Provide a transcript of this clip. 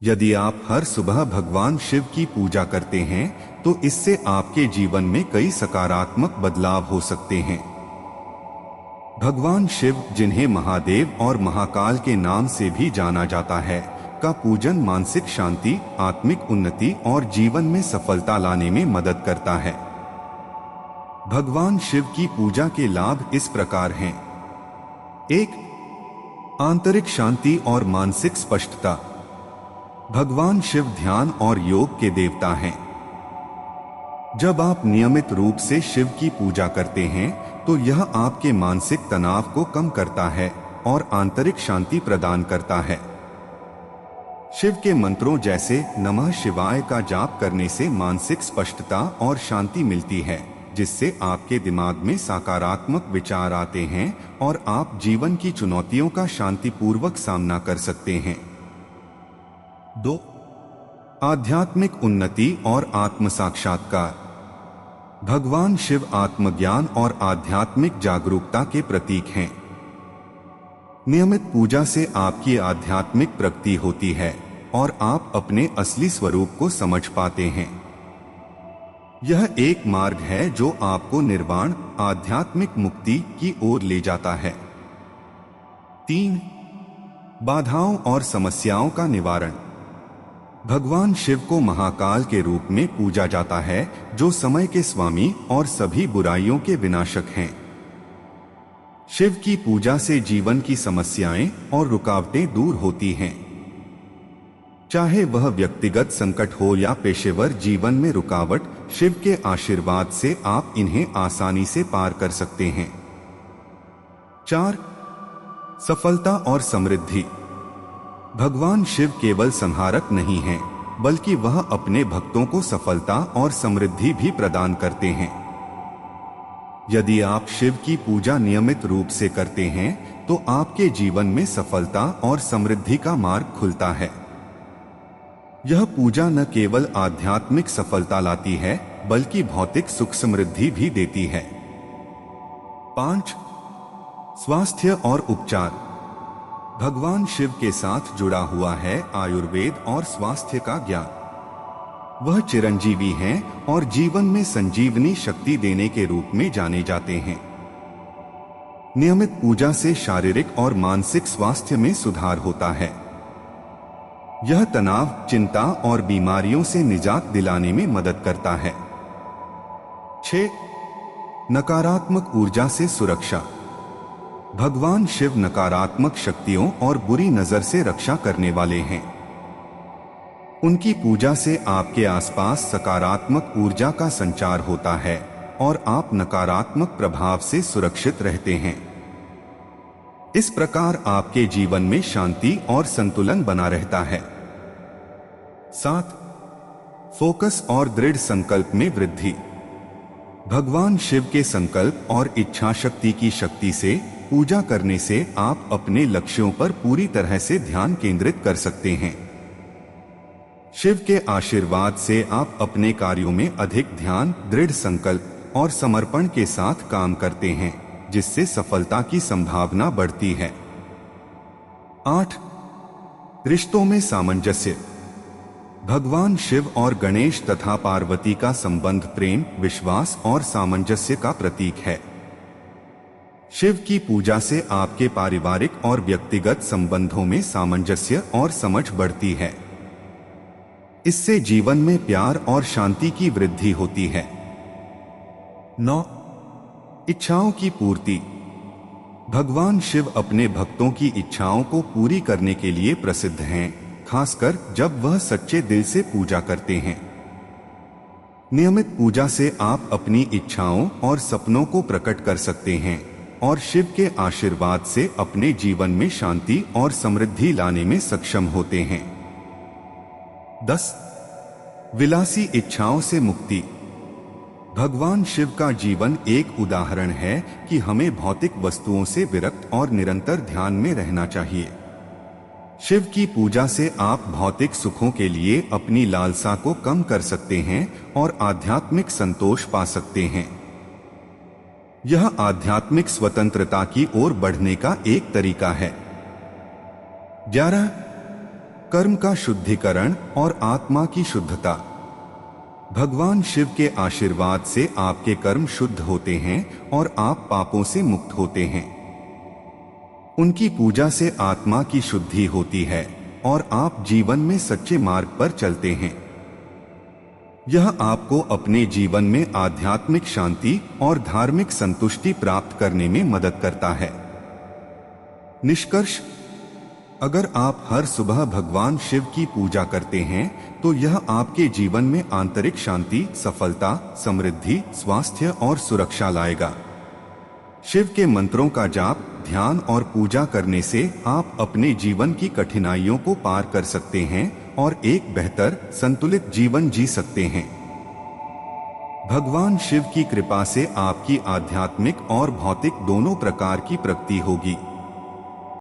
यदि आप हर सुबह भगवान शिव की पूजा करते हैं तो इससे आपके जीवन में कई सकारात्मक बदलाव हो सकते हैं। भगवान शिव, जिन्हें महादेव और महाकाल के नाम से भी जाना जाता है, का पूजन मानसिक शांति, आत्मिक उन्नति और जीवन में सफलता लाने में मदद करता है। भगवान शिव की पूजा के लाभ इस प्रकार हैं। 1. आंतरिक शांति और मानसिक स्पष्टता। भगवान शिव ध्यान और योग के देवता हैं। जब आप नियमित रूप से शिव की पूजा करते हैं तो यह आपके मानसिक तनाव को कम करता है और आंतरिक शांति प्रदान करता है। शिव के मंत्रों जैसे नमः शिवाय का जाप करने से मानसिक स्पष्टता और शांति मिलती है, जिससे आपके दिमाग में सकारात्मक विचार आते हैं और आप जीवन की चुनौतियों का शांतिपूर्वक सामना कर सकते हैं। 2. आध्यात्मिक उन्नति और आत्म साक्षात्कार। भगवान शिव आत्मज्ञान और आध्यात्मिक जागरूकता के प्रतीक हैं। नियमित पूजा से आपकी आध्यात्मिक प्रगति होती है और आप अपने असली स्वरूप को समझ पाते हैं। यह एक मार्ग है जो आपको निर्वाण, आध्यात्मिक मुक्ति की ओर ले जाता है। 3. बाधाओं और समस्याओं का निवारण। भगवान शिव को महाकाल के रूप में पूजा जाता है, जो समय के स्वामी और सभी बुराइयों के विनाशक हैं। शिव की पूजा से जीवन की समस्याएं और रुकावटें दूर होती हैं। चाहे वह व्यक्तिगत संकट हो या पेशेवर जीवन में रुकावट, शिव के आशीर्वाद से आप इन्हें आसानी से पार कर सकते हैं। 4. सफलता और समृद्धि। भगवान शिव केवल संहारक नहीं हैं, बल्कि वह अपने भक्तों को सफलता और समृद्धि भी प्रदान करते हैं। यदि आप शिव की पूजा नियमित रूप से करते हैं तो आपके जीवन में सफलता और समृद्धि का मार्ग खुलता है। यह पूजा न केवल आध्यात्मिक सफलता लाती है, बल्कि भौतिक सुख समृद्धि भी देती है। 5. स्वास्थ्य और उपचार। भगवान शिव के साथ जुड़ा हुआ है आयुर्वेद और स्वास्थ्य का ज्ञान। वह चिरंजीवी हैं और जीवन में संजीवनी शक्ति देने के रूप में जाने जाते हैं। नियमित पूजा से शारीरिक और मानसिक स्वास्थ्य में सुधार होता है। यह तनाव, चिंता और बीमारियों से निजात दिलाने में मदद करता है। 6. नकारात्मक ऊर्जा से सुरक्षा। भगवान शिव नकारात्मक शक्तियों और बुरी नजर से रक्षा करने वाले हैं। उनकी पूजा से आपके आसपास सकारात्मक ऊर्जा का संचार होता है और आप नकारात्मक प्रभाव से सुरक्षित रहते हैं। इस प्रकार आपके जीवन में शांति और संतुलन बना रहता है। 7. फोकस और दृढ़ संकल्प में वृद्धि। भगवान शिव के संकल्प और इच्छा शक्ति की शक्ति से पूजा करने से आप अपने लक्ष्यों पर पूरी तरह से ध्यान केंद्रित कर सकते हैं। शिव के आशीर्वाद से आप अपने कार्यों में अधिक ध्यान, दृढ़ संकल्प और समर्पण के साथ काम करते हैं, जिससे सफलता की संभावना बढ़ती है। 8. रिश्तों में सामंजस्य। भगवान शिव और गणेश तथा पार्वती का संबंध प्रेम, विश्वास और सामंजस्य का प्रतीक है। शिव की पूजा से आपके पारिवारिक और व्यक्तिगत संबंधों में सामंजस्य और समझ बढ़ती है। इससे जीवन में प्यार और शांति की वृद्धि होती है। 9. इच्छाओं की पूर्ति। भगवान शिव अपने भक्तों की इच्छाओं को पूरी करने के लिए प्रसिद्ध हैं, खासकर जब वह सच्चे दिल से पूजा करते हैं। नियमित पूजा से आप अपनी इच्छाओं और सपनों को प्रकट कर सकते हैं और शिव के आशीर्वाद से अपने जीवन में शांति और समृद्धि लाने में सक्षम होते हैं। 10. विलासी इच्छाओं से मुक्ति। भगवान शिव का जीवन एक उदाहरण है कि हमें भौतिक वस्तुओं से विरक्त और निरंतर ध्यान में रहना चाहिए। शिव की पूजा से आप भौतिक सुखों के लिए अपनी लालसा को कम कर सकते हैं और आध्यात्मिक संतोष पा सकते हैं। यह आध्यात्मिक स्वतंत्रता की ओर बढ़ने का एक तरीका है। 11. कर्म का शुद्धिकरण और आत्मा की शुद्धता। भगवान शिव के आशीर्वाद से आपके कर्म शुद्ध होते हैं और आप पापों से मुक्त होते हैं। उनकी पूजा से आत्मा की शुद्धि होती है और आप जीवन में सच्चे मार्ग पर चलते हैं। यह आपको अपने जीवन में आध्यात्मिक शांति और धार्मिक संतुष्टि प्राप्त करने में मदद करता है। निष्कर्ष, अगर आप हर सुबह भगवान शिव की पूजा करते हैं तो यह आपके जीवन में आंतरिक शांति, सफलता, समृद्धि, स्वास्थ्य और सुरक्षा लाएगा। शिव के मंत्रों का जाप, ध्यान और पूजा करने से आप अपने जीवन की कठिनाइयों को पार कर सकते हैं और एक बेहतर, संतुलित जीवन जी सकते हैं। भगवान शिव की कृपा से आपकी आध्यात्मिक और भौतिक दोनों प्रकार की प्रगति होगी।